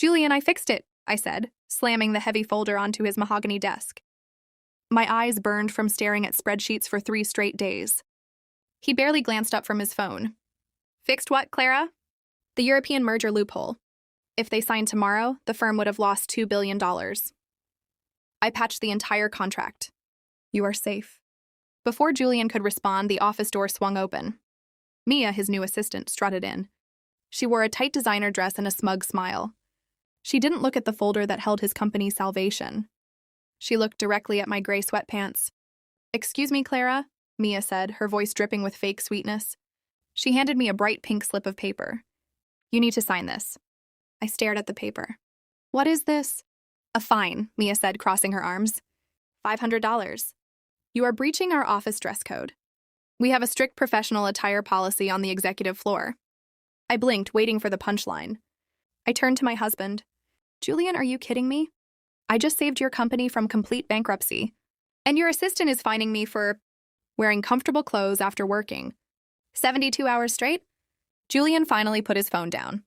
Julian, I fixed it, I said, slamming the heavy folder onto his mahogany desk. My eyes burned from staring at spreadsheets for 3 straight days. He barely glanced up from his phone. Fixed what, Clara? The European merger loophole. If they signed tomorrow, the firm would have lost $2 billion. I patched the entire contract. You are safe. Before Julian could respond, the office door swung open. Mia, his new assistant, strutted in. She wore a tight designer dress and a smug smile. She didn't look at the folder that held his company's salvation. She looked directly at my gray sweatpants. Excuse me, Clara, Mia said, her voice dripping with fake sweetness. She handed me a bright pink slip of paper. You need to sign this. I stared at the paper. What is this? A fine, Mia said, crossing her arms. $500. You are breaching our office dress code. We have a strict professional attire policy on the executive floor. I blinked, waiting for the punchline. I turned to my husband. Julian, are you kidding me? I just saved your company from complete bankruptcy. And your assistant is fining me for wearing comfortable clothes after working 72 hours straight? Julian finally put his phone down.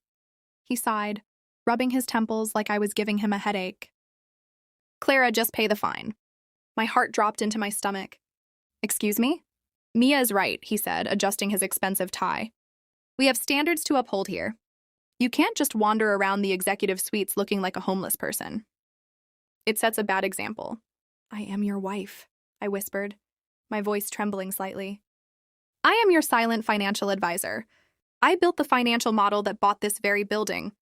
He sighed, rubbing his temples like I was giving him a headache. Clara, just pay the fine. My heart dropped into my stomach. Excuse me? Mia is right, he said, adjusting his expensive tie. We have standards to uphold here. You can't just wander around the executive suites looking like a homeless person. It sets a bad example. I am your wife, I whispered, my voice trembling slightly. I am your silent financial advisor. I built the financial model that bought this very building.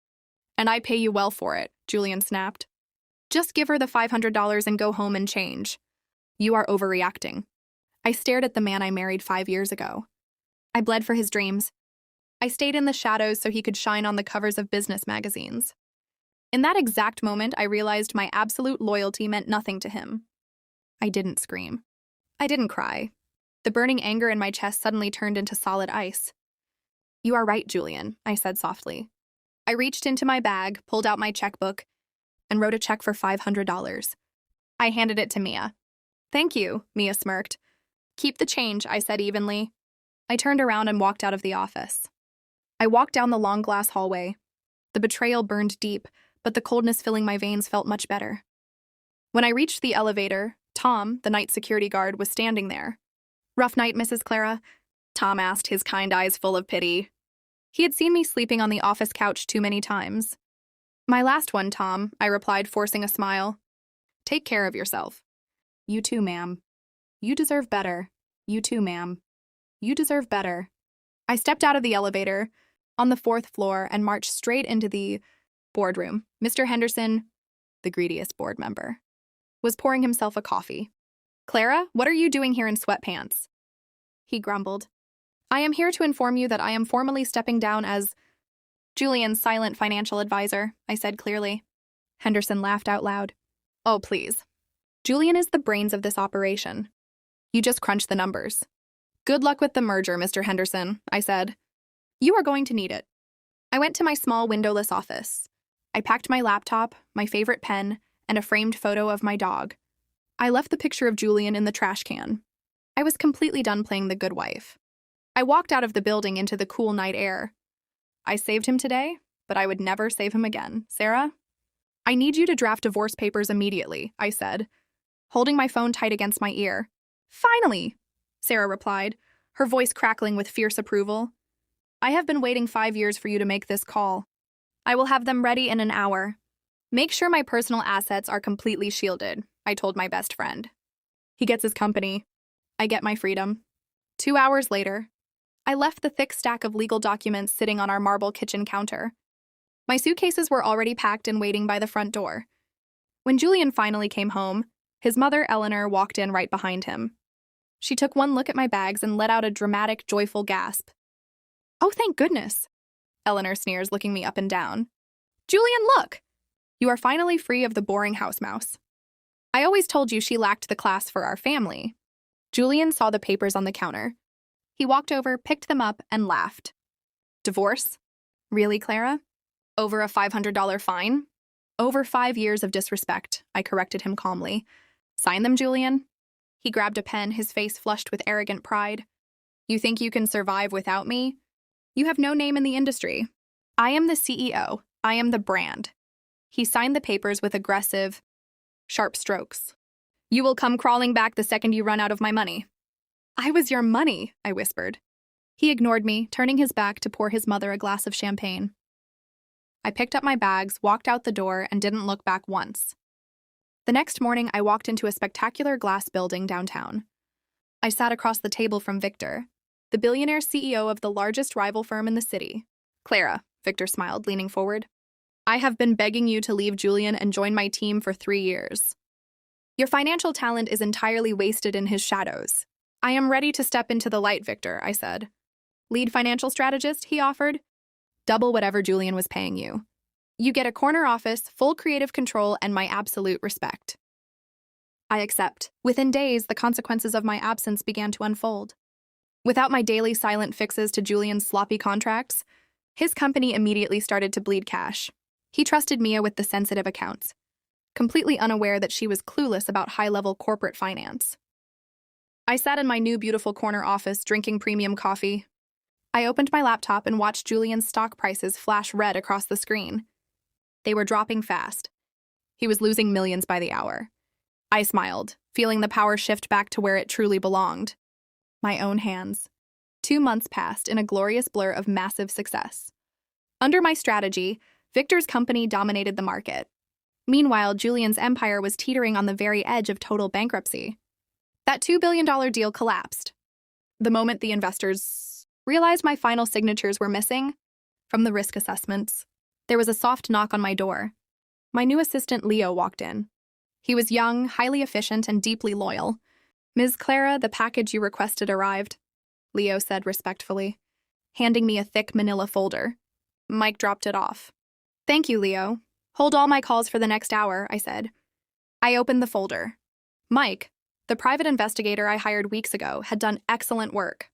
And I pay you well for it, Julian snapped. Just give her the $500 and go home and change. You are overreacting. I stared at the man I married 5 years ago. I bled for his dreams. I stayed in the shadows so he could shine on the covers of business magazines. In that exact moment, I realized my absolute loyalty meant nothing to him. I didn't scream. I didn't cry. The burning anger in my chest suddenly turned into solid ice. You are right, Julian, I said softly. I reached into my bag, pulled out my checkbook, and wrote a check for $500. I handed it to Mia. Thank you, Mia smirked. Keep the change, I said evenly. I turned around and walked out of the office. I walked down the long glass hallway. The betrayal burned deep, but the coldness filling my veins felt much better. When I reached the elevator, Tom, the night security guard, was standing there. Rough night, Mrs. Clara? Tom asked, his kind eyes full of pity. He had seen me sleeping on the office couch too many times. My last one, Tom, I replied, forcing a smile. Take care of yourself. You too, ma'am. You deserve better. You too, ma'am. You deserve better. I stepped out of the elevator on the 4th floor and marched straight into the boardroom. Mr. Henderson, the greediest board member, was pouring himself a coffee. Clara, what are you doing here in sweatpants? He grumbled. I am here to inform you that I am formally stepping down as Julian's silent financial advisor, I said clearly. Henderson laughed out loud. Oh, please. Julian is the brains of this operation. You just crunch the numbers. Good luck with the merger, Mr. Henderson, I said. You are going to need it. I went to my small windowless office. I packed my laptop, my favorite pen, and a framed photo of my dog. I left the picture of Julian in the trash can. I was completely done playing the good wife. I walked out of the building into the cool night air. I saved him today, but I would never save him again. Sarah? I need you to draft divorce papers immediately, I said, holding my phone tight against my ear. Finally, Sarah replied, her voice crackling with fierce approval. I have been waiting 5 years for you to make this call. I will have them ready in an hour. Make sure my personal assets are completely shielded, I told my best friend. He gets his company. I get my freedom. 2 hours later, I left the thick stack of legal documents sitting on our marble kitchen counter. My suitcases were already packed and waiting by the front door. When Julian finally came home, his mother, Eleanor, walked in right behind him. She took one look at my bags and let out a dramatic, joyful gasp. Oh, thank goodness, Eleanor sneers, looking me up and down. Julian, look! You are finally free of the boring house mouse. I always told you she lacked the class for our family. Julian saw the papers on the counter. He walked over, picked them up, and laughed. Divorce? Really, Clara? Over a $500 fine? Over 5 years of disrespect, I corrected him calmly. Sign them, Julian? He grabbed a pen, his face flushed with arrogant pride. You think you can survive without me? You have no name in the industry. I am the CEO. I am the brand. He signed the papers with aggressive, sharp strokes. You will come crawling back the second you run out of my money. I was your money, I whispered. He ignored me, turning his back to pour his mother a glass of champagne. I picked up my bags, walked out the door, and didn't look back once. The next morning, I walked into a spectacular glass building downtown. I sat across the table from Victor, the billionaire CEO of the largest rival firm in the city. Clara, Victor smiled, leaning forward. I have been begging you to leave Julian and join my team for 3 years. Your financial talent is entirely wasted in his shadows. I am ready to step into the light, Victor, I said. Lead financial strategist, he offered. Double whatever Julian was paying you. You get a corner office, full creative control, and my absolute respect. I accept. Within days, the consequences of my absence began to unfold. Without my daily silent fixes to Julian's sloppy contracts, his company immediately started to bleed cash. He trusted Mia with the sensitive accounts, completely unaware that she was clueless about high-level corporate finance. I sat in my new beautiful corner office drinking premium coffee. I opened my laptop and watched Julian's stock prices flash red across the screen. They were dropping fast. He was losing millions by the hour. I smiled, feeling the power shift back to where it truly belonged. My own hands. 2 months passed in a glorious blur of massive success. Under my strategy, Victor's company dominated the market. Meanwhile, Julian's empire was teetering on the very edge of total bankruptcy. That $2 billion deal collapsed. The moment the investors realized my final signatures were missing from the risk assessments, there was a soft knock on my door. My new assistant, Leo, walked in. He was young, highly efficient, and deeply loyal. Ms. Clara, the package you requested arrived, Leo said respectfully, handing me a thick manila folder. Mike dropped it off. Thank you, Leo. Hold all my calls for the next hour, I said. I opened the folder. Mike, the private investigator I hired weeks ago, had done excellent work.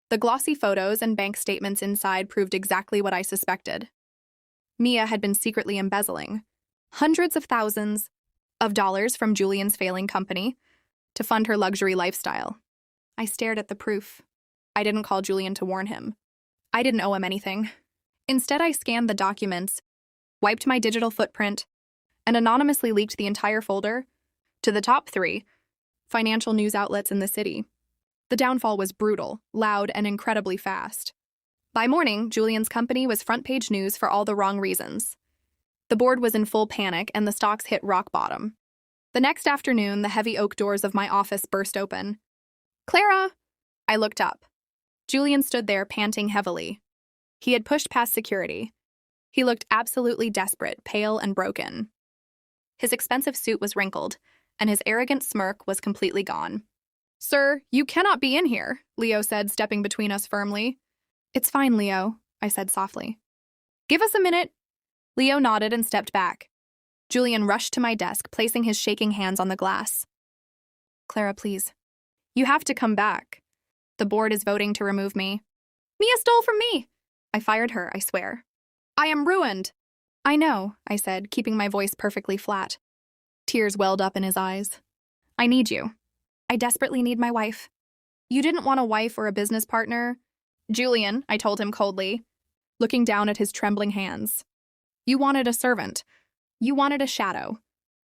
The glossy photos and bank statements inside proved exactly what I suspected. Mia had been secretly embezzling hundreds of thousands of dollars from Julian's failing company to fund her luxury lifestyle. I stared at the proof. I didn't call Julian to warn him. I didn't owe him anything. Instead, I scanned the documents, wiped my digital footprint, and anonymously leaked the entire folder to the top 3 financial news outlets in the city. The downfall was brutal, loud, and incredibly fast. By morning, Julian's company was front-page news for all the wrong reasons. The board was in full panic, and the stocks hit rock bottom. The next afternoon, the heavy oak doors of my office burst open. Clara! I looked up. Julian stood there, panting heavily. He had pushed past security. He looked absolutely desperate, pale, and broken. His expensive suit was wrinkled, and his arrogant smirk was completely gone. Sir, you cannot be in here, Leo said, stepping between us firmly. It's fine, Leo, I said softly. Give us a minute. Leo nodded and stepped back. Julian rushed to my desk, placing his shaking hands on the glass. Clara, please. You have to come back. The board is voting to remove me. Mia stole from me. I fired her, I swear. I am ruined. I know, I said, keeping my voice perfectly flat. Tears welled up in his eyes. I need you. I desperately need my wife. You didn't want a wife or a business partner. Julian, I told him coldly, looking down at his trembling hands. You wanted a servant. You wanted a shadow.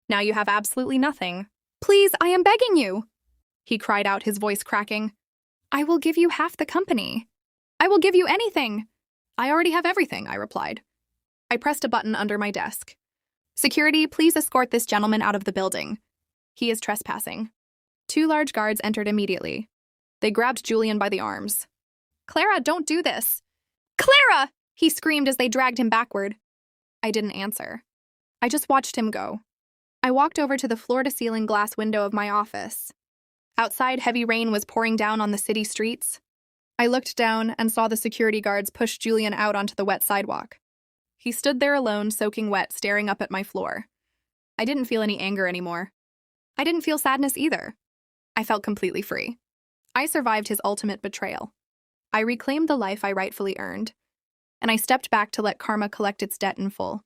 Now you have absolutely nothing. Please, I am begging you, he cried out, his voice cracking. I will give you half the company. I will give you anything. I already have everything, I replied. I pressed a button under my desk. Security, please escort this gentleman out of the building. He is trespassing. 2 large guards entered immediately. They grabbed Julian by the arms. Clara, don't do this. Clara! He screamed as they dragged him backward. I didn't answer. I just watched him go. I walked over to the floor-to-ceiling glass window of my office. Outside, heavy rain was pouring down on the city streets. I looked down and saw the security guards push Julian out onto the wet sidewalk. He stood there alone, soaking wet, staring up at my floor. I didn't feel any anger anymore. I didn't feel sadness either. I felt completely free. I survived his ultimate betrayal. I reclaimed the life I rightfully earned, and I stepped back to let karma collect its debt in full.